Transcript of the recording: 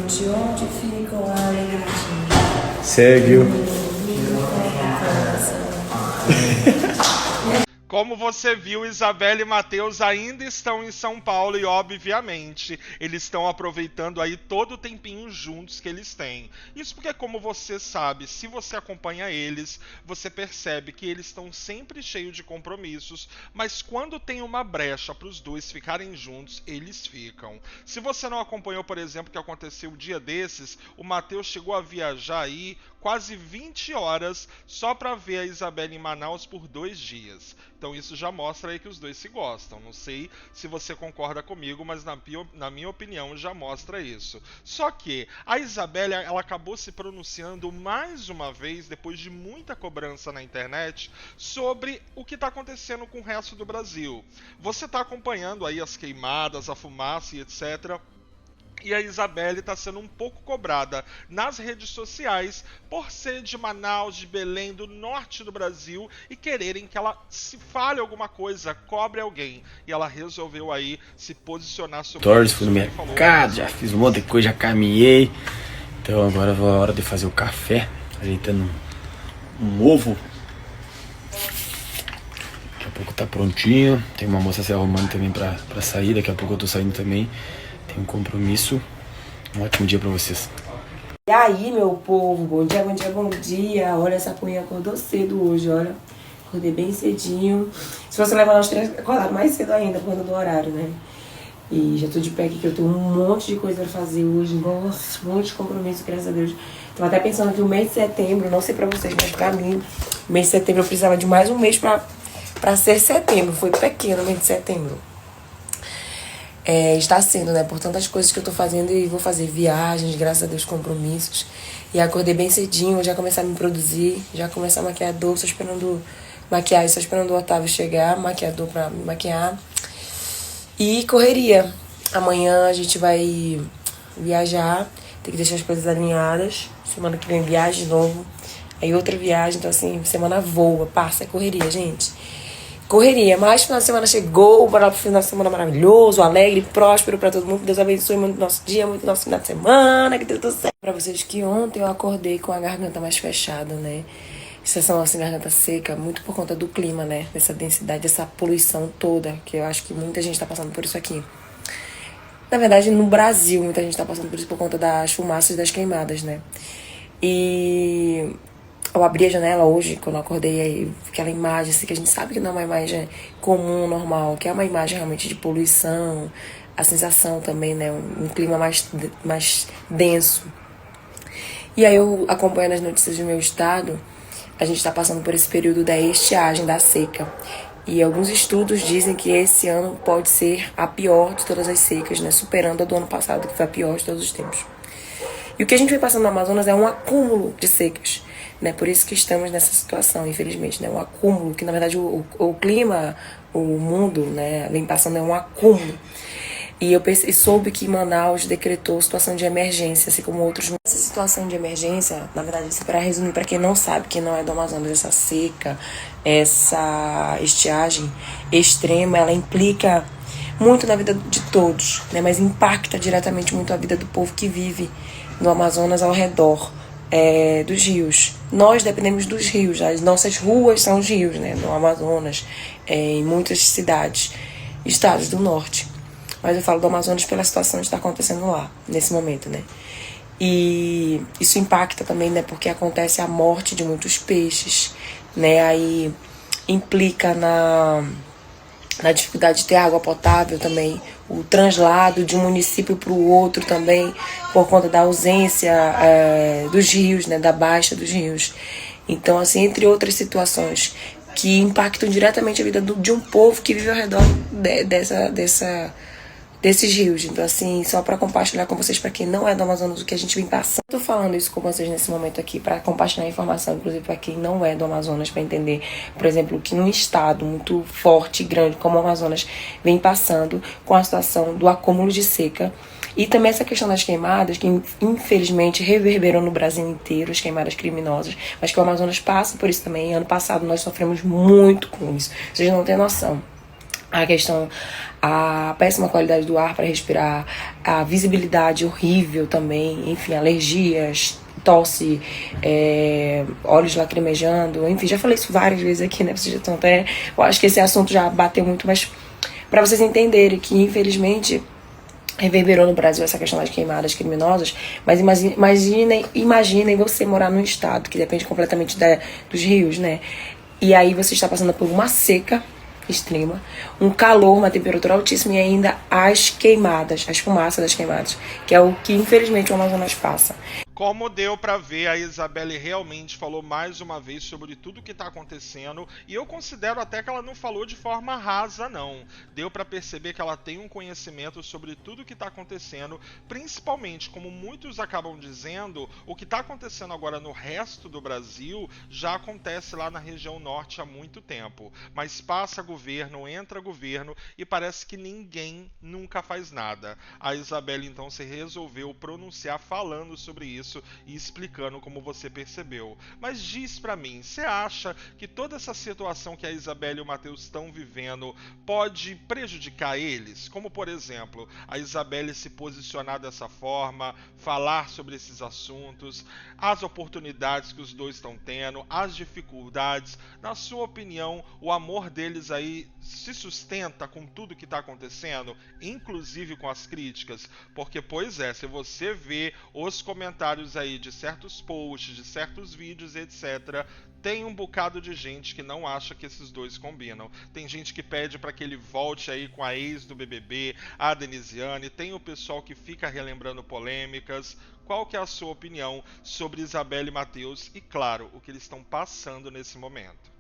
De onde ficam a alegria? Segue. Como você viu, Isabela e Matheus ainda estão em São Paulo e, obviamente, eles estão aproveitando aí todo o tempinho juntos que eles têm. Isso porque, como você sabe, se você acompanha eles, você percebe que eles estão sempre cheios de compromissos, mas quando tem uma brecha para os dois ficarem juntos, eles ficam. Se você não acompanhou, por exemplo, o que aconteceu um dia desses, o Matheus chegou a viajar aí quase 20 horas só para ver a Isabela em Manaus por 2 dias. Então isso já mostra aí que os dois se gostam. Não sei se você concorda comigo, mas na minha opinião já mostra isso. Só que a Isabela, ela acabou se pronunciando mais uma vez, depois de muita cobrança na internet, sobre o que está acontecendo com o resto do Brasil. Você está acompanhando aí as queimadas, a fumaça e etc., e a Isabelle está sendo um pouco cobrada nas redes sociais por ser de Manaus, de Belém, do norte do Brasil, e quererem que ela se fale alguma coisa, cobre alguém. E ela resolveu aí se posicionar sobre Torres, isso. fui no mercado, já fiz um monte de coisa, já caminhei. Então agora é a hora de fazer o café, ajeitando um ovo. Daqui a pouco tá prontinho. Tem uma moça se arrumando também pra sair, daqui a pouco eu tô saindo também. Tem um compromisso. Um ótimo dia pra vocês. E aí, meu povo, bom dia, bom dia, bom dia. Olha, essa cunha acordou cedo hoje, olha. Acordei bem cedinho. Se você levar nós três, acordado mais cedo ainda, por conta do horário, né? E já tô de pé aqui, que eu tenho um monte de coisa pra fazer hoje. Nossa, um monte de compromisso, graças a Deus. Tô até pensando que o mês de setembro, não sei pra vocês, mas pra mim, o mês de setembro eu precisava de mais um mês pra ser setembro. Foi pequeno o mês de setembro. Está sendo, né? Por tantas coisas que eu tô fazendo e vou fazer viagens, graças a Deus, compromissos. E acordei bem cedinho, já começar a me produzir, já começar a maquiador, só esperando maquiagem, só esperando o Otávio chegar, maquiador pra me maquiar. E correria. Amanhã a gente vai viajar, tem que deixar as coisas alinhadas. Semana que vem viagem de novo. Aí outra viagem, então assim, semana voa, passa, é correria, gente. Correria, mas o final de semana chegou, bora pro final de semana maravilhoso, alegre, próspero pra todo mundo. Que Deus abençoe muito o nosso dia, muito o nosso final de semana, que Deus do céu. Pra vocês que ontem eu acordei com a garganta mais fechada, né? Sensação assim, garganta seca, muito por conta do clima, né? Dessa densidade, dessa poluição toda, que eu acho que muita gente tá passando por isso aqui. Na verdade, no Brasil, muita gente tá passando por isso por conta das fumaças das queimadas, né? E eu abri a janela hoje, quando eu acordei, aí, aquela imagem assim, que a gente sabe que não é uma imagem comum, normal, que é uma imagem realmente de poluição, a sensação também, né, um clima mais denso. E aí eu acompanhando as notícias do meu estado, a gente está passando por esse período da estiagem, da seca. E alguns estudos dizem que esse ano pode ser a pior de todas as secas, né, superando a do ano passado, que foi a pior de todos os tempos. E o que a gente vem passando no Amazonas é um acúmulo de secas, né? Por isso que estamos nessa situação, infelizmente, né? Um acúmulo, que na verdade o clima, o mundo, né, vem passando é um acúmulo. E eu soube que Manaus decretou situação de emergência, assim como outros. Essa situação de emergência, na verdade, para resumir, para quem não sabe, quem não é do Amazonas, essa seca, essa estiagem extrema, ela implica muito na vida de todos, né? Mas impacta diretamente muito a vida do povo que vive no Amazonas ao redor dos rios. Nós dependemos dos rios, as nossas ruas são os rios, né? No Amazonas, em muitas cidades, estados do norte. Mas eu falo do Amazonas pela situação que está acontecendo lá, nesse momento, né? E isso impacta também, né? Porque acontece a morte de muitos peixes, né? Aí implica na dificuldade de ter água potável também, o translado de um município para o outro também, por conta da ausência dos rios, né, da baixa dos rios. Então, assim, entre outras situações que impactam diretamente a vida de um povo que vive ao redor desses rios. Então, assim, só para compartilhar com vocês, para quem não é do Amazonas, o que a gente vem passando. Eu tô falando isso com vocês nesse momento aqui para compartilhar informação, inclusive para quem não é do Amazonas, para entender, por exemplo, que num estado muito forte e grande como o Amazonas vem passando com a situação do acúmulo de seca. E também essa questão das queimadas, que infelizmente reverberam no Brasil inteiro, as queimadas criminosas, mas que o Amazonas passa por isso também. Ano passado nós sofremos muito com isso, vocês não têm noção. A questão, a péssima qualidade do ar para respirar, a visibilidade horrível também, enfim, alergias, tosse, olhos lacrimejando, enfim, já falei isso várias vezes aqui, né? Vocês já estão até. Eu acho que esse assunto já bateu muito, mas para vocês entenderem que, infelizmente, reverberou no Brasil essa questão das queimadas criminosas, mas imaginem você morar num estado que depende completamente dos rios, né? E aí você está passando por uma seca extrema, um calor, uma temperatura altíssima e ainda as queimadas, as fumaças das queimadas, que é o que infelizmente o Amazonas passa. Como deu pra ver, a Isabelle realmente falou mais uma vez sobre tudo que tá acontecendo, e eu considero até que ela não falou de forma rasa, não. Deu pra perceber que ela tem um conhecimento sobre tudo que tá acontecendo, principalmente, como muitos acabam dizendo, o que tá acontecendo agora no resto do Brasil já acontece lá na região norte há muito tempo. Mas passa governo, entra governo, e parece que ninguém nunca faz nada. A Isabelle então se resolveu pronunciar falando sobre isso e explicando como você percebeu. Mas diz pra mim, você acha que toda essa situação que a Isabelle e o Matheus estão vivendo pode prejudicar eles? Como, por exemplo, a Isabelle se posicionar dessa forma, falar sobre esses assuntos, as oportunidades que os dois estão tendo, as dificuldades. Na sua opinião, o amor deles aí se sustenta com tudo que está acontecendo, inclusive com as críticas? Porque, pois é, se você vê os comentários aí de certos posts, de certos vídeos, etc., tem um bocado de gente que não acha que esses dois combinam. Tem gente que pede para que ele volte aí com a ex do BBB, a Denisiane. Tem o pessoal que fica relembrando polêmicas. Qual que é a sua opinião sobre Isabelle e Matheus e, claro, o que eles estão passando nesse momento?